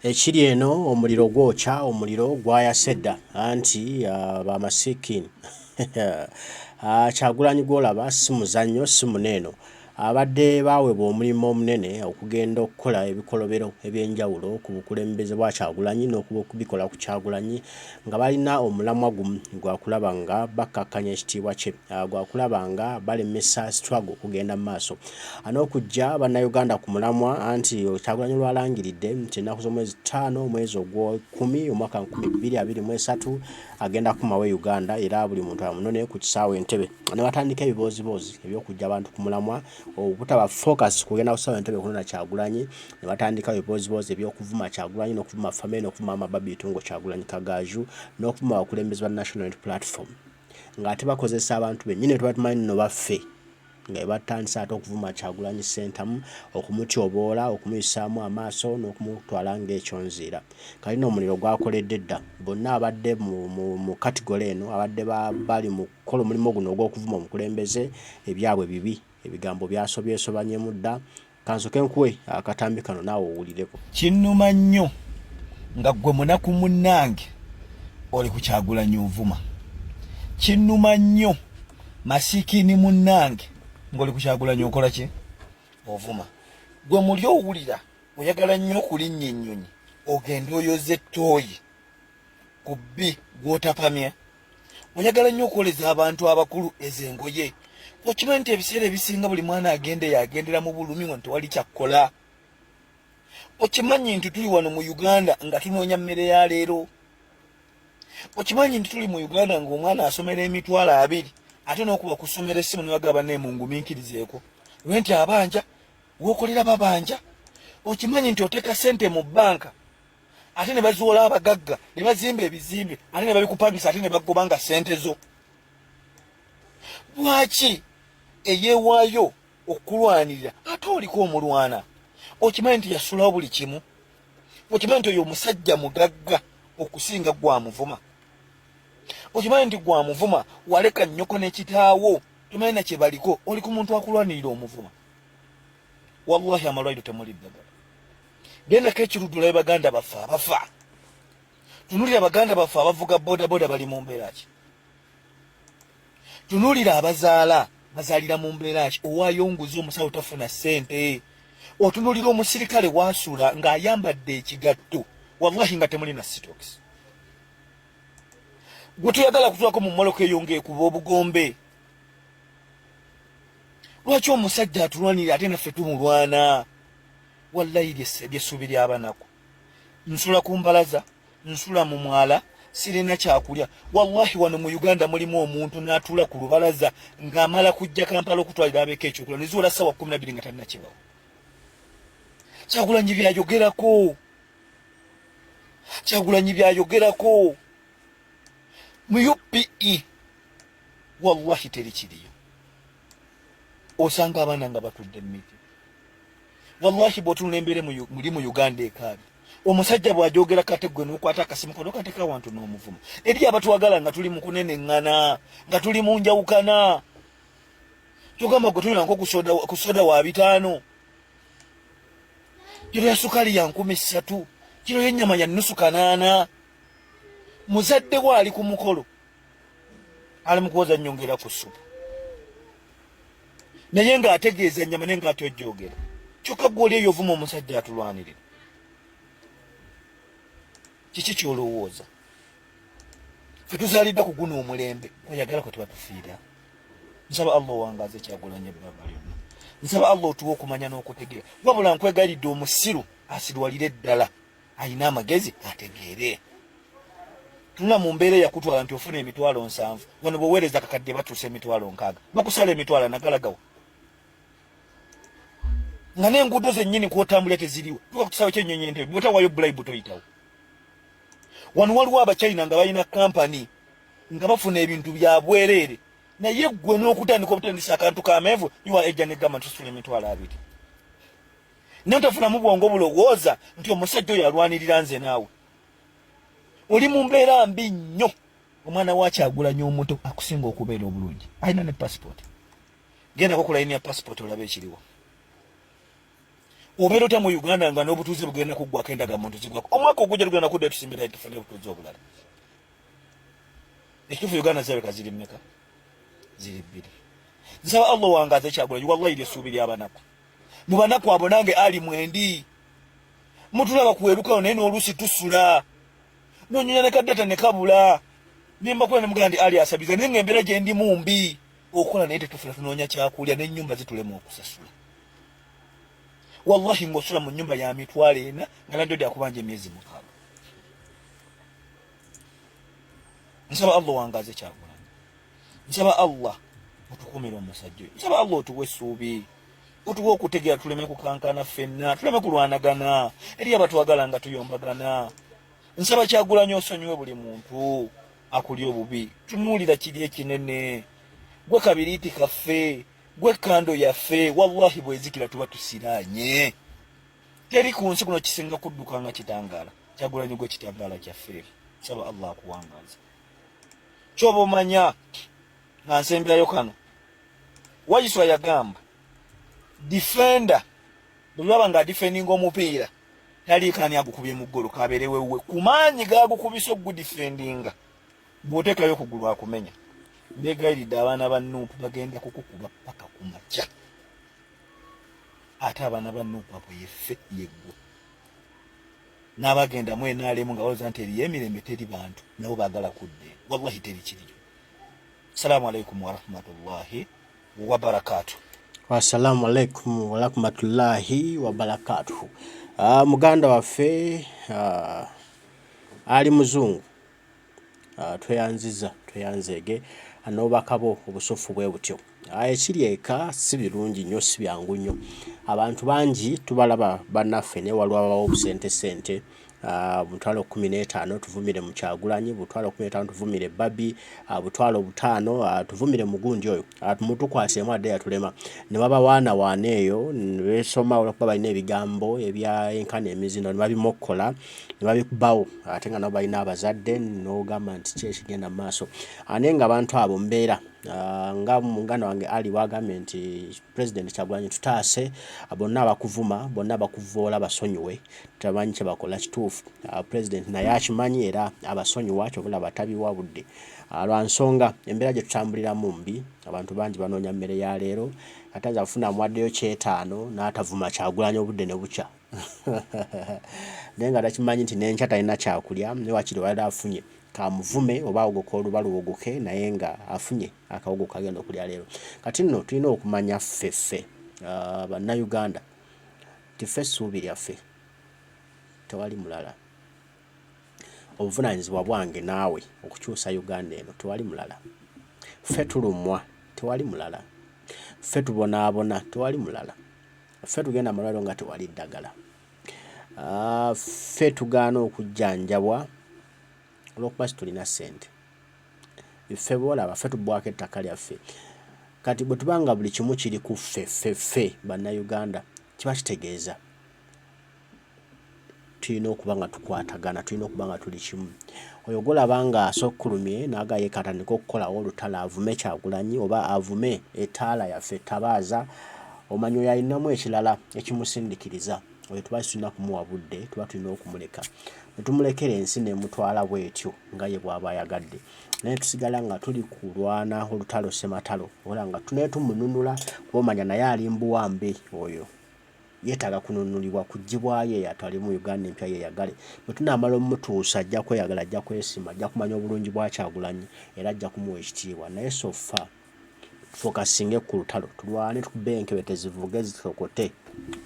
Ekiri eno omuliro gwokya, omuliro gwayasedda anti bamasikini Kyagulanyi gwolaba si muzannyo si muneeno. Abadde baweebwa omulimu omunene okugenda okukola ebikolobero ebyenjawulo ku bukulembeze bwa Kyagulanyi n'okubikola ku Kyagulanyi nga balina omulamwa gumu gwakulaba nga bakkakkanya ekitiibwa kye, gwakulaba nga balemesa struggle okugenda mu maaso n'okujja bannayuganda ku mulamwa anti Kyagulanyi lwalangiridde nti ennaku z'omwezi 5 omwezi ogw'Okumi omwaka 2023 agenda kumawe Uganda era buli muntu amunone ku kisaawe Entebe. Ne batandika ebiboozibozi eby'okujja abantu ku mulamwa obutaba focus kugenda kusaawa Entebe kunona Kyagulanyi, ne batandika ebiboozibozi eby'okuvuma Kyagulanyi n'okuvuma Family n'okuvuma Amababi Itungo Kyagulanyi Kagaaju n'okuvuma abakulembeze ba National Unity Platform ng'ate bakozesa abantu bennyini tubatumanyi no baffe nga batandisa ate okuvuma Kyagulanyi Sentamu okumutyoboola okumuyisaamu amaaso n'okumutwala ng'ekyonziira. Kalina omuliro gwakoledde dda bonna abadde mu kategole eno abadde bali mu kukola omulimu guno ogw'okuvuma omukulembeze ebyabwe bibi ebigambo byasobyesobanyemu dda. Kansoke nkuwe akatambi kano naawe owulireko. Kinnuma nnyo nga ggwe munaku munnange oli ku Kyagulanyi ovuma. Kinnuma nnyo masikini munnange ngoli ku Kyagulanyi okola ki? Ovuma. Gwe muli owulira oyagala nnyo okulinnya ennyonyi ogenda oyoze ettooyi ku bbi gw'otapamye. Oyagala nnyo okwoleza abantu abakulu ezengoye. Okimanyi nti ebiseera ebisinga buli mwana agende yagendera mu bulumi ngo tewali kyakkola. Okimanyi nti tuli wano mu Uganda nga tunoonya mmere ya leero. Okimanyi nti tuli mu Uganda ng'omwana asomera emitwalo 2 ate n'okuba kusomera essimu nebagaba nemungumiikirizeeko lwenti abanja wokolera babanja. Okimanyi nti oteeka sente mu banka ate ne baziwola abagagga ne bazimba ebizimbe ate ne babikupangisa ate ne bagobanga sente zo. Lwaki eyeewaayo okulwanirira ate oliko omulwana? Okimanyi nti yasulawo buli kimu. Okimanyi nti oyo omusajja mugagga okusinga gwamuvuma. Okimanyi nti gwamuvuma waleka nnyoko n'ekitaawo tomanyi na kye baliko oli ku muntu akulwanirira omuvuma. Wallahi amalwaliro temuli ddagala. Gendako ekiruddula baganda baffe abafa. Tunulira baganda baffe abavuga bodaboda bali mu mbeera ki? Tunulira abazaala bazaalira mu mbeera ki? Owaayo nguzi omusawo tafuna ssente. Otunulira omusirikale waasula ng'ayambadde ekigatto wallahi nga temuli na sitokisi. Gwe tuyagala kutulako mu mmoloka eyo ng'ekuba obugombe. Lwaki omusajja atulwanira ate naffe tumulwana? Wallahi ly'essuubi ly'abanako. Nsula ku mbalaza, nsula mu mwala, sirina kyakulya. Wallahi wano mu Uganda mulimu omuntu n'atuula ku lubalaza ng'amala kujja Kampala okutwalira abeeko ekyokulya neziwola ssaawa 12 nga talina kibawo. Kyagulanyi byayogerako. Kyagulanyi byayogerako. Mu UPE wallahi teri kiriyo. Osanga abaana nga batudde mmiti. Wallahi bw'otunula embeera muli mu Uganda ekaabi. Omusajja bw'ajogera kate gwe n'okwata akasimu kono kateeka awantu n'omuvuma. Eri abatwagala nga tuli mu kuneneŋŋana, nga tuli mu njawukana. Tugamba gwe tulina nko ku soda wa 5. Kiro ya sukali ya 3,000. Kiro y'ennyama ya nusu 8. Muzadde we ali ku mukolo ali mu kuwoza nnyongera ku ssupu naye ng'ategeeza ennyama naye ng'ate ojjoogera. Kyokka gw'oli eyo ovuma omusajja atulwanirira. Kiki ky'olowooza? Ffe tuzaaliddwa ku guno omulembe oyagala kwe tuba tufiira. Nsaba Allah owangaze Kyagulanyi ebbanga lyonna. Nsaba Allah otuwe okumanya n'okutegeera. Wabula nkwegalidde omusiru asirwalire ddala ayina amagezi ategeere. Tuna mu mbeera yakutwala nti ofuna emitwalo 7 wano bweweereza kakadde batuuse emitwalo 6 bakusala emitwalo nagalagawo nga n'enguudo zennyini kw'otambula teziriwo tuka ku kisaawe ky'ennyonyi Entebbe bw'otawaayo bulayibu toyitawo. Wano waliwo Abachina nga balina kampani nga bafuna ebintu bya bwereere naye ggwe n'okutandika obutandisa akantu k'ameevu yiwa ejja n'egamba nti tusula emitwalo 2 naye tofunamu bwongo bulowooza nti omusajja oyo alwanirira nze naawe. Oli mu mbeera mbi nnyo. Omwana wa Kyagulanyi omuto akusinga okubeera obulungi alina ne passport. Genda ko kulayini ya passport olabe ekiriwo. obeera otya mu Uganda nga n'obutuuze bugenda kuggwako endagamuntu zigwako omwaka ogujja tugenda kudda tusimbira tufune obutuuze obulala ekituufu Uganda zirabika ziri mmeka ziri bbiri nsaba Allah wangaze Kyagulanyi wallahi ly'essuubi ly'abanaku mu banaku abo nange ali mwendi mutulaba kuwerukawo naye n'oluusi tusula n'onyonya ne kaddata ne kabula nimba kuba ne mugamba nti ali asabiza naye ng'embeera gye ndi mumbi okukola naye tetufuna tunoonya kyakulya n'ennyumba zitulema okusasula wallahi ng'osula mu nnyumba ya mitwalo ena nga landlord akubanja emyezi 6 nsaba Allah wangaze Kyagulanyi nsaba Allah otukumira omusajja nsaba Allah otuwe essuubi otuwe okutegeera tuleme kukankana ffenna tuleme kulwanagana eri abatwagala nga tuyombagana nsaba Kyagulanyi osonyiwe buli muntu akuli obubi tunuulira kiri ekinene gwe kabiriiti kaffe gwe kando yaffe wallahi bwezikira tuba tusiranye teri ku nsi kuno kisinga kudduka nga kitangaala Kyagulanyi gwe kitangaala kyaffe nsaba Allah akuwangaza kyoba omanya nga nsemberayo kano Waiswa yagamba defender bulaba nga defending omupiira tali kani agukubye mu ggolo kaberewewe kumanyi gagukubisa ogudefendinga bwotekayo kugulu akumenya mbegayiride abaana ba Nuupu bagenda kukukuba paka kumakya ate abaana ba Nuupu abo yeffe yeggwe n'abagenda mwenaalemu nga bawoza nti eriyo emirembe teri bantu nabo baagala kudde wallahi teri kiriyo. Assalamu alaikum warahmatullahi wabarakatuh. Assalamu alaikum warahmatullahi wabarakatuh. Muganda waffe ali muzungu tweyanzege anobakabo obusofu bwe butyo ekiri eka si birungi nnyo si byangu nnyo abantu bangi tubalaba bannaffe ne walwawo obusente butwalo 15 tuvumire mu Kyagulanyi butwalo 15 tuvumire Babi butwalo 5 tuvumire mugundi oyo mutukwasemu adde yatulema ne baba wana eyo besoma olwokuba balina ebigambo ebya enkana emizino ne babimokkola ne babikubawo ate nga nabo balina abazadde n'ogamba nti kyekigenda mu maaso anenga abantu abo mbeera nga mungana wange ali wagambye nti President Kyagulanyi tutaase bonna abakuvuma bonna abakuvoola basonyiwe tamanyi kye bakola kituufu President naye akimanyi era abasonyiwa kyobula batabiwa budde lwa nsonga embeera gye tutambuliramu mbi abantu bangi banoonya mmere ya leero ate afuna mwaddeyo kyetaano n'atavuma Kyagulanyi obudde ne bukya naye nga takimanyi nti n'enkya talina kyakulya ne wakiri wala afunye kamuvume oba ogoka olubalu ogoke naye nga afunye akawogo kagenda okulya leero kati nno tulina okumanya ffeffe bannayuganda tiffe essuubi lyaffe tewali mulala obuvunaanyizibwa bwange naawe okukyusa Uganda eno tewali mulala ffe tulumwa tewali mulala ffe tubonaabona tewali mulala ffe tugenda amalwaliro nga tewali ddagala ffe tugaana okujjanjabwa olwokuba tulina ssente ffe boolaba ffe tubwako ettaka lyaffe kati bwe tubanga buli kimu kiri ku ffe bannayuganda kiba kitegeeza tulina okuba nga tukwatagana tulina okuba nga tuli kimu oyo golaba nga asokkulumye naga yekatandika okukolawo olutalo avume Kyagulanyi oba avume etaala yaffe tabaaza omanyi oyo alinamu ekirala ekimusindikiriza oyo tuba tulina kumuwa budde tuba tulina okumuleka netumulekera ensi nemutwala bwetyo nga ye bw'aba ayagadde naye tusigala nga tuli kulwana olutalo sematalo ola nga tunetumununula kuba omanya naye ali mbuwambe oyo yeetaaga kununulibwa kugibwayo yatwali mu Uganda empya yeyagale bwe tunaamala omutuusa ajja kweyagala ajja kwesima ajja kumanya obulungi bwa Kyagulanyi era ajja kumuwa ekitiibwa naye sofa fokasinge ku lutalo tulwane tukube enkebe tezivuge zitokote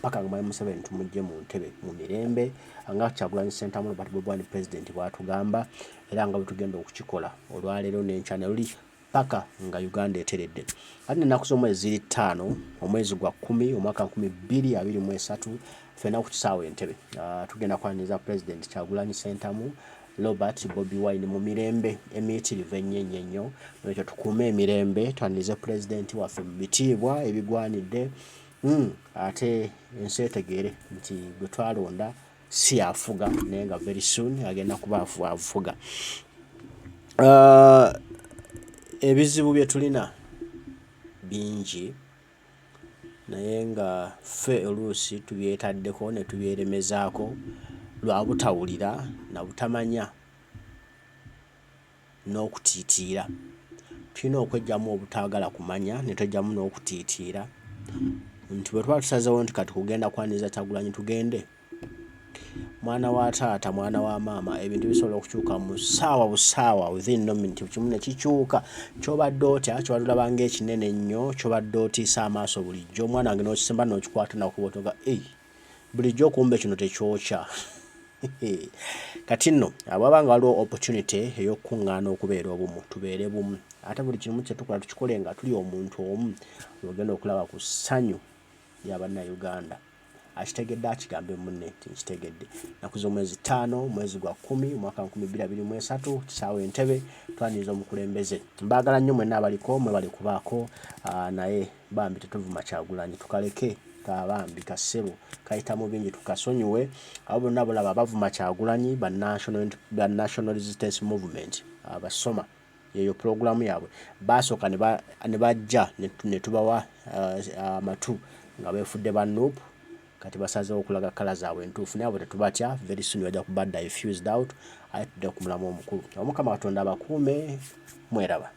paka nga Museveni tumujje mu ntebe mu mirembe nga Kyagulanyi Center mu Robert Bobi President bwatugamba era nga butugenda okukikola olwaleero n'enkyana luli paka nga Uganda eteredde ate ennaku z'omwezi ziri 5 omwezi gwa 10 omwaka 2023 fena ku kisaawe Entebe tugenda kwaniriza President Kyagulanyi Center mu Robert Bobi Wine mu mirembe emiyitirivu ennyo ekyo tukuume emirembe twanirize President waffe mu bitiibwa ebigwanidde ate ensi etegeere nti gwe twalonda si afuga naye nga very soon agenda kuba afuga ebizibu bye tulina bingi naye nga ffe oluusi tubyetaddeko ne tubyeremezaako lwa butawulira na butamanya n'okutiitiira. Tulina okwejjamu obutaagala kumanya ne twejjamu n'okutiitiira nti bwe tuba tusazeewo nti kati kugenda kwaniriza Kyagulanyi tugende, mwana wa taata, mwana wa maama, ebintu bisobola okukyuka mu ssaawa busaawa, within no minute kimu ne kikyuka. Kyobadde otya, kyobadde olaba ng'ekinene ennyo, kyobadde otiisa amaaso bulijjo, omwana wange n'okisemba n'okikwata nakubotoga, bulijjo okumbe kino tekyokya. Kati nno bw'abanga waliwo opportunity ey'okukuŋŋaana okubeera obumu, tubeere bumu. Ate buli kimu kye tukola tukikole nga tuli omuntu omu, ogenda okulaba ku ssanyu lya bannayuganda. Akitegedde akigambe munne nti nkitegedde. Naku z'omwezi 5 mwezi gwa 10 omwaka 2023 kisaawe Entebe twaniriza omukulembeze. Mbaagala nnyo mwenna abaliko mwebale kubaako, naye bambi tetuvuma Kyagulanyi, tukaleke kabambi kasebo kayita mu bingi tukasonyiwe. Abo bonna bulaba bavuma Kyagulanyi ba National Resistance Movement abasoma yeyo programu yaabwe basooka ne bajja ne tubawa amatu nga beefudde ba Nuupu. Kati basazeewo okulaga kala zaabwe entuufu, naye abo tetubatya, very soon bajja kubadda diffused out, aye tudde ku mulamu omukulu. Omukama Katonda abakuume, mweraba.